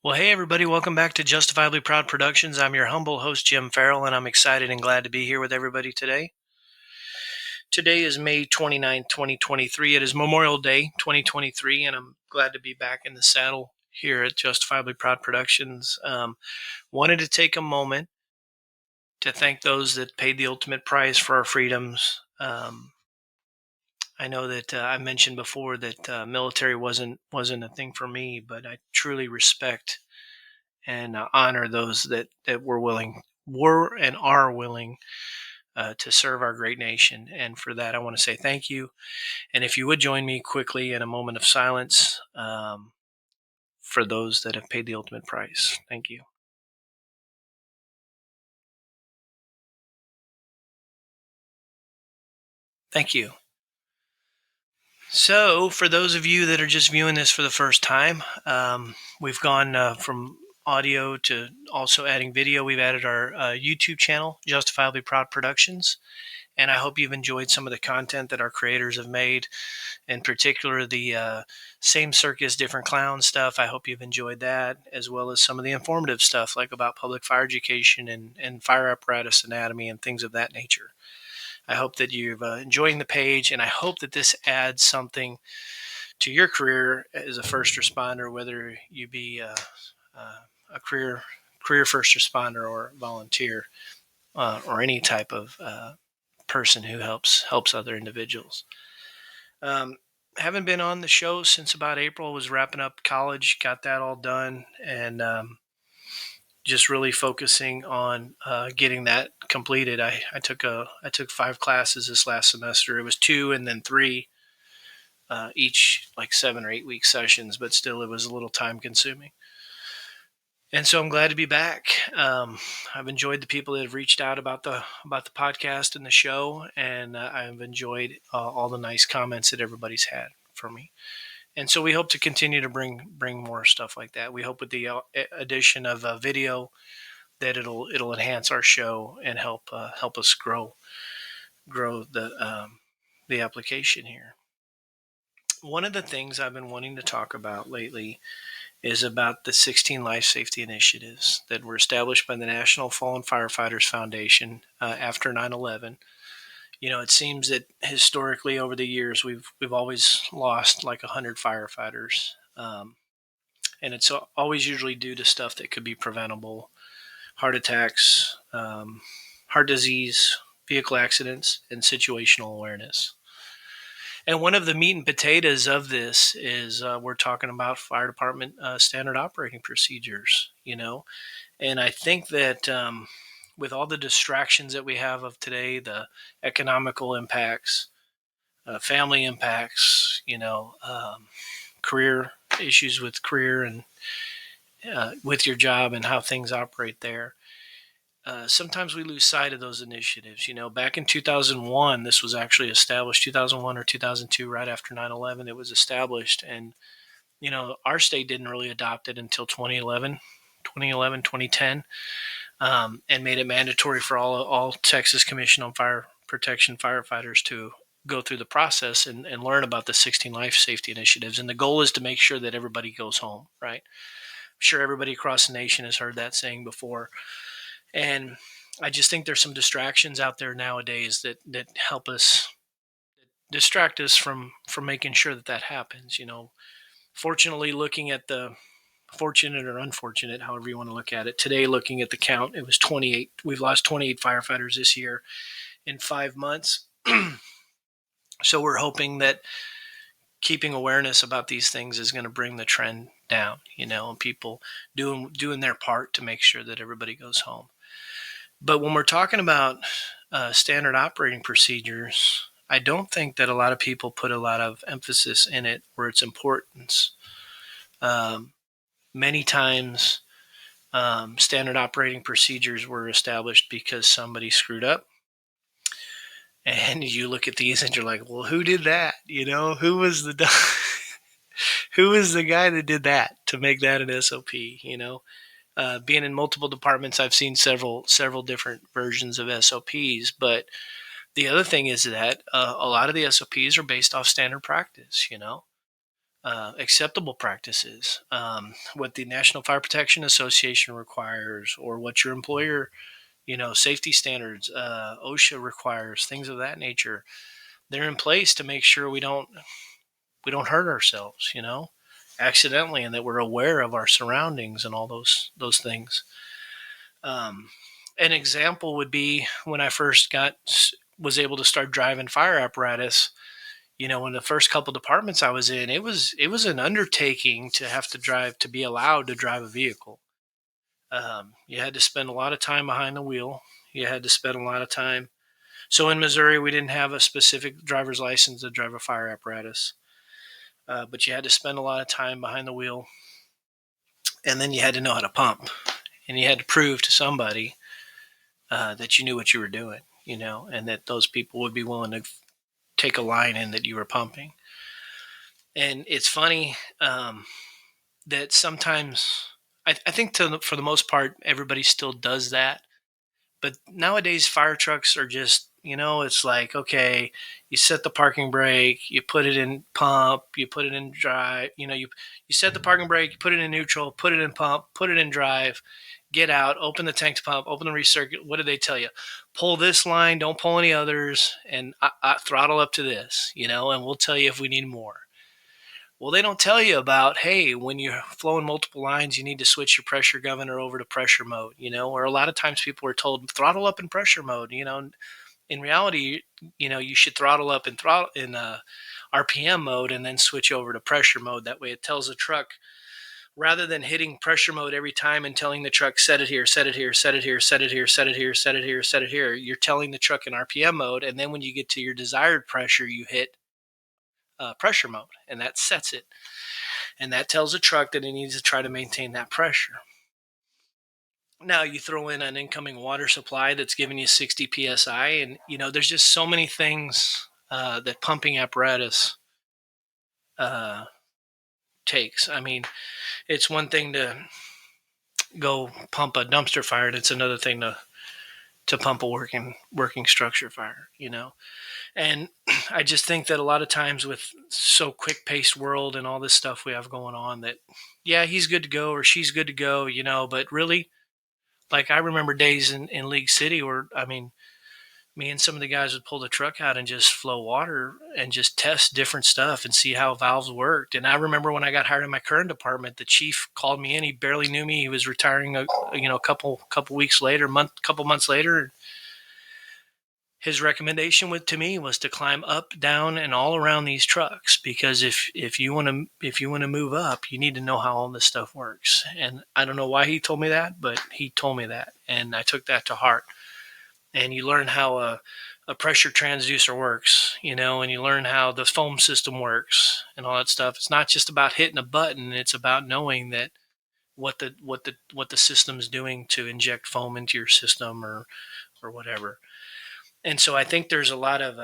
Well, hey, everybody, welcome back to Justifiably Proud Productions. I'm your humble host, Jim Farrell, and I'm excited and glad to be here with everybody today. Today is May 29th, 2023. It is Memorial Day 2023, and I'm glad to be back in the saddle here at Justifiably Proud Productions. Wanted to take a moment to thank those that paid the ultimate price for our freedoms. I know that I mentioned before that military wasn't a thing for me, but I truly respect and honor those that were and are willing to serve our great nation. And for that, I want to say thank you. And if you would join me quickly in a moment of silence for those that have paid the ultimate price. Thank you. Thank you. So, for those of you that are just viewing this for the first time, we've gone from audio to also adding video. We've added our YouTube channel, Justifiably Proud Productions. And I hope you've enjoyed some of the content that our creators have made, in particular the same circus, different clown stuff. I hope you've enjoyed that, as well as some of the informative stuff like about public fire education and fire apparatus anatomy and things of that nature. I hope that you've enjoying the page, and I hope that this adds something to your career as a first responder, whether you be a career first responder or volunteer or any type of person who helps other individuals. Um, haven't been on the show since about April. Was wrapping up college, got that all done, and just really focusing on getting that completed. I took 5 classes this last semester. It was 2 and then 3, each like 7 or 8 week sessions, but still it was a little time consuming. And so I'm glad to be back. I've enjoyed the people that have reached out about the podcast and the show, and I've enjoyed all the nice comments that everybody's had for me. And so we hope to continue to bring more stuff like that. We hope with the addition of video that it'll enhance our show and help us grow the application here. One of the things I've been wanting to talk about lately is about the 16 life safety initiatives that were established by the National Fallen Firefighters Foundation after 9/11. You know, it seems that historically over the years we've always lost like 100 firefighters, and it's always usually due to stuff that could be preventable: heart attacks, heart disease, vehicle accidents, and situational awareness. And one of the meat and potatoes of this is we're talking about fire department standard operating procedures, you know. And I think that with all the distractions that we have of today, the economical impacts, family impacts, career issues with career and with your job and how things operate there. Sometimes we lose sight of those initiatives. You know, back in 2001, this was actually established, 2001 or 2002, right after 9/11, it was established. And, you know, our state didn't really adopt it until 2011, 2010, and made it mandatory for all Texas Commission on Fire Protection firefighters to go through the process and learn about the 16 life safety initiatives. And the goal is to make sure that everybody goes home, right? I'm sure everybody across the nation has heard that saying before. And I just think there's some distractions out there nowadays that help us distract us from making sure that that happens. You know, fortunately, looking at the fortunate or unfortunate, however you want to look at it, today, looking at the count, it was 28. We've lost 28 firefighters this year in 5 months. So we're hoping that keeping awareness about these things is going to bring the trend down, you know, and people doing their part to make sure that everybody goes home. But when we're talking about standard operating procedures, I don't think that a lot of people put a lot of emphasis in it or its importance. Many times, standard operating procedures were established because somebody screwed up. And you look at these and you're like, well, who did that? You know, who was the guy that did that to make that an SOP? You know, being in multiple departments, I've seen several different versions of SOPs. But the other thing is that a lot of the SOPs are based off standard practice. You know, acceptable practices, what the National Fire Protection Association requires, or what your employer, safety standards, OSHA requires, things of that nature. They're in place to make sure we don't hurt ourselves, accidentally, and that we're aware of our surroundings and all those things. Um, an example would be when I first was able to start driving fire apparatus. In the first couple departments I was in, it was an undertaking to have to be allowed to drive a vehicle. You had to spend a lot of time behind the wheel. You had to spend a lot of time. So in Missouri, we didn't have a specific driver's license to drive a fire apparatus, but you had to spend a lot of time behind the wheel, and then you had to know how to pump, and you had to prove to somebody that you knew what you were doing, and that those people would be willing to take a line in that you were pumping. And it's funny that sometimes I think for the most part everybody still does that, but nowadays fire trucks are just, it's like, okay, you set the parking brake, you put it in pump, you put it in drive, you set the parking brake, you put it in neutral, put it in pump, put it in drive, get out, open the tank to pump, open the recircuit. What do they tell you? Pull this line, don't pull any others, and throttle up to this, and we'll tell you if we need more. Well, they don't tell you about, hey, when you're flowing multiple lines, you need to switch your pressure governor over to pressure mode, or a lot of times people are told throttle up in pressure mode. In reality, you should throttle up in RPM mode and then switch over to pressure mode. That way it tells the truck, rather than hitting pressure mode every time and telling the truck, set it here, set it here, set it here, set it here, set it here, set it here, set it here, you're telling the truck in RPM mode. And then when you get to your desired pressure, you hit pressure mode, and that sets it. And that tells the truck that it needs to try to maintain that pressure. Now you throw in an incoming water supply that's giving you 60 psi, and there's just so many things that pumping apparatus takes. I mean, it's one thing to go pump a dumpster fire, and it's another thing to pump a working structure fire. And I just think that a lot of times with so quick paced world and all this stuff we have going on, that yeah, he's good to go or she's good to go, but really, like, I remember days in League City where, I mean, me and some of the guys would pull the truck out and just flow water and just test different stuff and see how valves worked. And I remember when I got hired in my current department, the chief called me in. He barely knew me. He was retiring a couple weeks later, couple months later. His recommendation to me was to climb up, down, and all around these trucks, because if you want to move up, you need to know how all this stuff works. And I don't know why he told me that, but he told me that, and I took that to heart. And you learn how a pressure transducer works, and you learn how the foam system works and all that stuff. It's not just about hitting a button; it's about knowing that what the system's doing to inject foam into your system or whatever. And so I think there's a lot of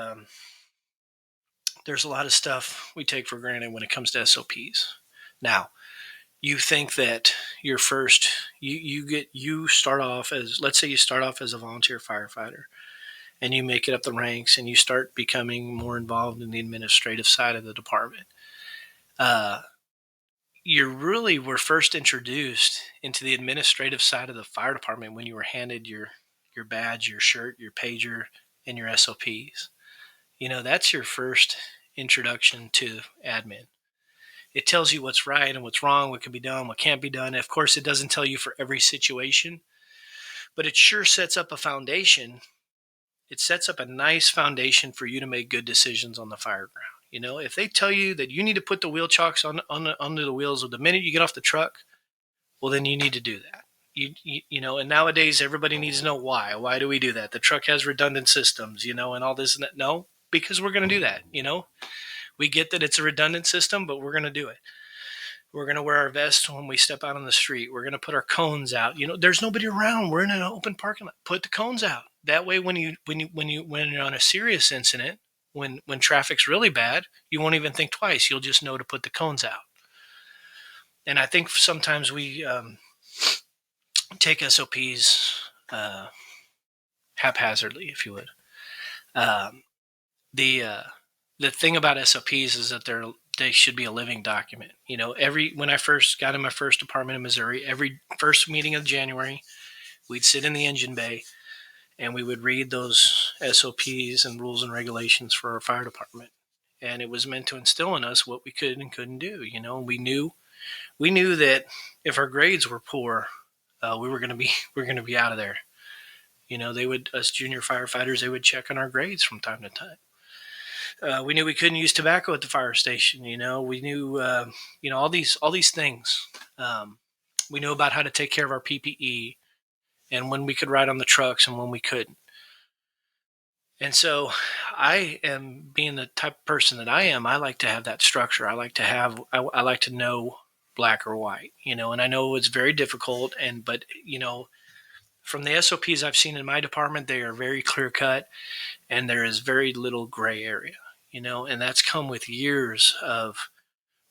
stuff we take for granted when it comes to SOPs. Now, you think that your first you start off as, let's say you start off as a volunteer firefighter, and you make it up the ranks and you start becoming more involved in the administrative side of the department. You really were first introduced into the administrative side of the fire department when you were handed your badge, your shirt, your pager, and your SOPs. That's your first introduction to admin. It tells you what's right and what's wrong, what can be done, what can't be done. Of course, it doesn't tell you for every situation, but it sure sets up a foundation. It sets up a nice foundation for you to make good decisions on the fire ground. If they tell you that you need to put the wheel chocks under the wheels the minute you get off the truck, well, then you need to do that. And nowadays everybody needs to know why. Why do we do that? The truck has redundant systems, and all this and that. No, because we're going to do that. We get that it's a redundant system, but we're going to do it. We're going to wear our vests when we step out on the street. We're going to put our cones out. There's nobody around. We're in an open parking lot. Put the cones out. That way, when you're on a serious incident, when traffic's really bad, you won't even think twice. You'll just know to put the cones out. And I think sometimes we take SOPs haphazardly, if you would. The thing about SOPs is that they should be a living document. When I first got in my first department in Missouri, every first meeting of January, we'd sit in the engine bay and we would read those SOPs and rules and regulations for our fire department. And it was meant to instill in us what we could and couldn't do. We knew that if our grades were poor, we were going to be we're going to be out of there. They would, us junior firefighters, they would check on our grades from time to time. We knew we couldn't use tobacco at the fire station. We knew, all these things. We knew about how to take care of our PPE and when we could ride on the trucks and when we couldn't. And so, I am, being the type of person that I am, I like to have that structure. I like to know black or white. And I know it's very difficult. But from the SOPs I've seen in my department, they are very clear cut, and there is very little gray area. And that's come with years of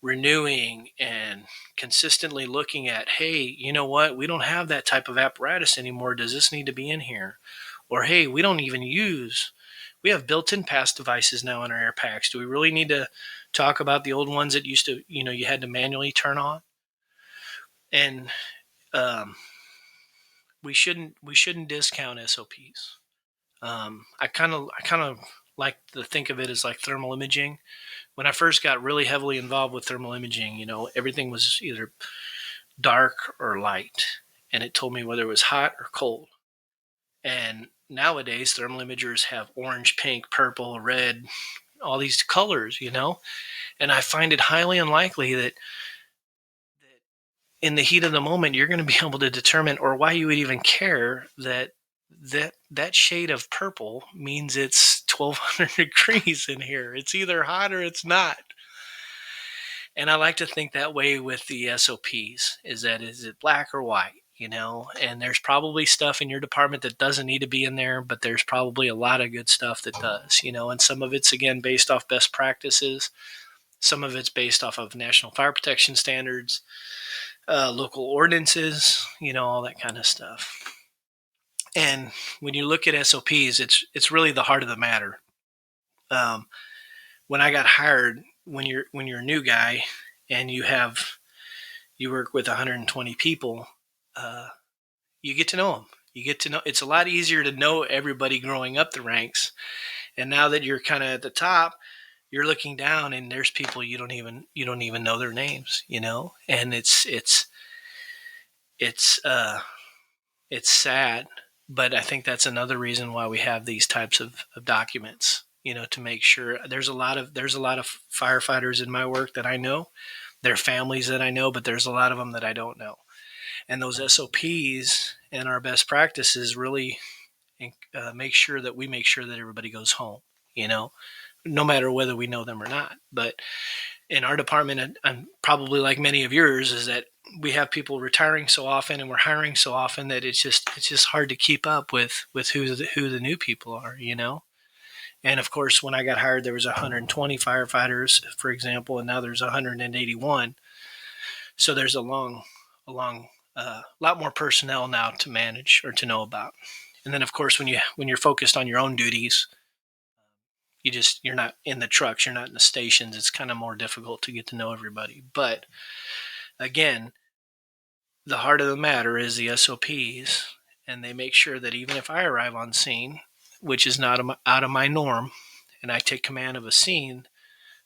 renewing and consistently looking at, hey, you know what? We don't have that type of apparatus anymore. Does this need to be in here? Or, hey, we have built-in pass devices now in our air packs. Do we really need to talk about the old ones that used to, you had to manually turn on? And we shouldn't discount SOPs. I kind of like to think of it as like thermal imaging. When I first got really heavily involved with thermal imaging, everything was either dark or light, and it told me whether it was hot or cold. And nowadays, thermal imagers have orange, pink, purple, red, all these colors, and I find it highly unlikely that in the heat of the moment, you're going to be able to determine, or why you would even care, that shade of purple means it's 1200 degrees in here. It's either hot or it's not. And I like to think that way with the SOPs, is it black or white? And there's probably stuff in your department that doesn't need to be in there, but there's probably a lot of good stuff that does, and some of it's, again, based off best practices. Some of it's based off of national fire protection standards, local ordinances, all that kind of stuff. And when you look at SOPs, it's really the heart of the matter. When I got hired, when you're a new guy and you work with 120 people, you get to know them. It's a lot easier to know everybody growing up the ranks. And now that you're kind of at the top, you're looking down and there's people you don't even know their names, and it's sad, but I think that's another reason why we have these types of documents, to make sure. There's a lot of firefighters in my work that I know, their families that I know, but there's a lot of them that I don't know. And those SOPs and our best practices really make sure that everybody goes home, no matter whether we know them or not. But in our department, and probably like many of yours, is that we have people retiring so often and we're hiring so often that it's just hard to keep up with who the new people are, And of course, when I got hired, there was 120 firefighters, for example, and now there's 181. So there's a lot more personnel now to manage or to know about. And then, of course, when you're focused on your own duties, you're not in the trucks, you're not in the stations. It's kind of more difficult to get to know everybody. But again, the heart of the matter is the SOPs, and they make sure that even if I arrive on scene, which is not out of my norm, and I take command of a scene,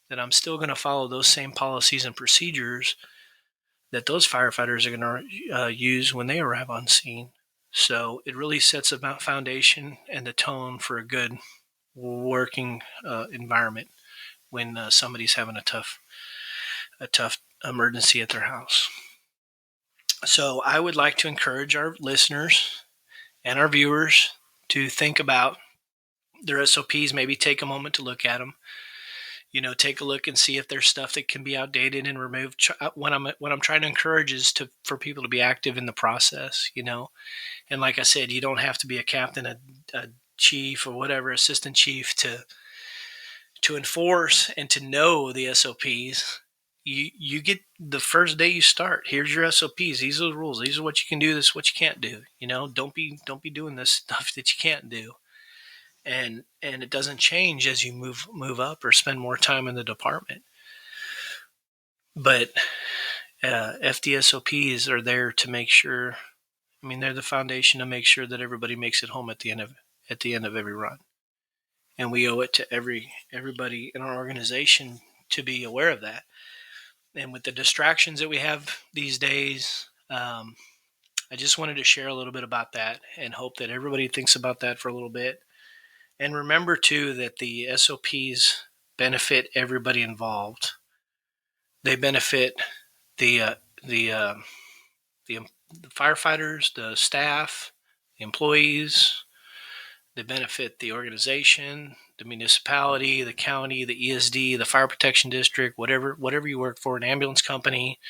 that I'm still going to follow those same policies and procedures that those firefighters are going to use when they arrive on scene. So it really sets a foundation and the tone for a good working environment when somebody's having a tough emergency at their house. So I would like to encourage our listeners and our viewers to think about their SOPs, maybe take a moment to look at them. Take a look and see if there's stuff that can be outdated and removed. What I'm trying to encourage is for people to be active in the process, And like I said, you don't have to be a captain, a chief, or whatever, assistant chief to enforce and to know the SOPs. You get the first day you start. Here's your SOPs. These are the rules. These are what you can do. This is what you can't do. Don't be doing this stuff that you can't do. And it doesn't change as you move up or spend more time in the department. But FDSOPs are there to make sure. I mean, they're the foundation to make sure that everybody makes it home at the end of every run, and we owe it to everybody in our organization to be aware of that. And with the distractions that we have these days, I just wanted to share a little bit about that and hope that everybody thinks about that for a little bit. And remember too that the SOPs benefit everybody involved. They benefit the uh, the, uh, the the firefighters, the staff, the employees. They benefit the organization, the municipality, the county, the ESD, the fire protection district, whatever you work for, an ambulance company,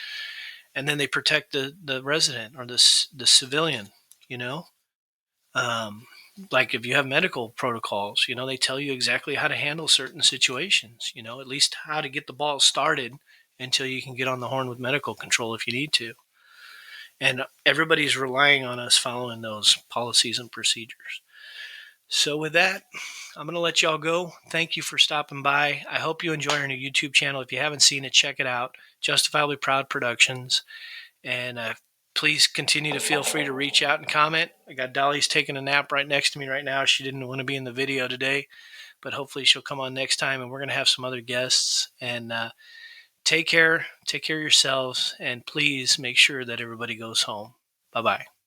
and then they protect the resident or the civilian. You know, um, like if you have medical protocols, they tell you exactly how to handle certain situations. At least how to get the ball started until you can get on the horn with medical control if you need to. And everybody's relying on us following those policies and procedures. So with that, I'm going to let y'all go. Thank you for stopping by. I hope you enjoy our new YouTube channel. If you haven't seen it, check it out. Justifiably Proud Productions. And please continue to feel free to reach out and comment. I got Dolly's taking a nap right next to me right now. She didn't want to be in the video today, but hopefully she'll come on next time, and we're going to have some other guests. And take care of yourselves, and please make sure that everybody goes home. Bye-bye.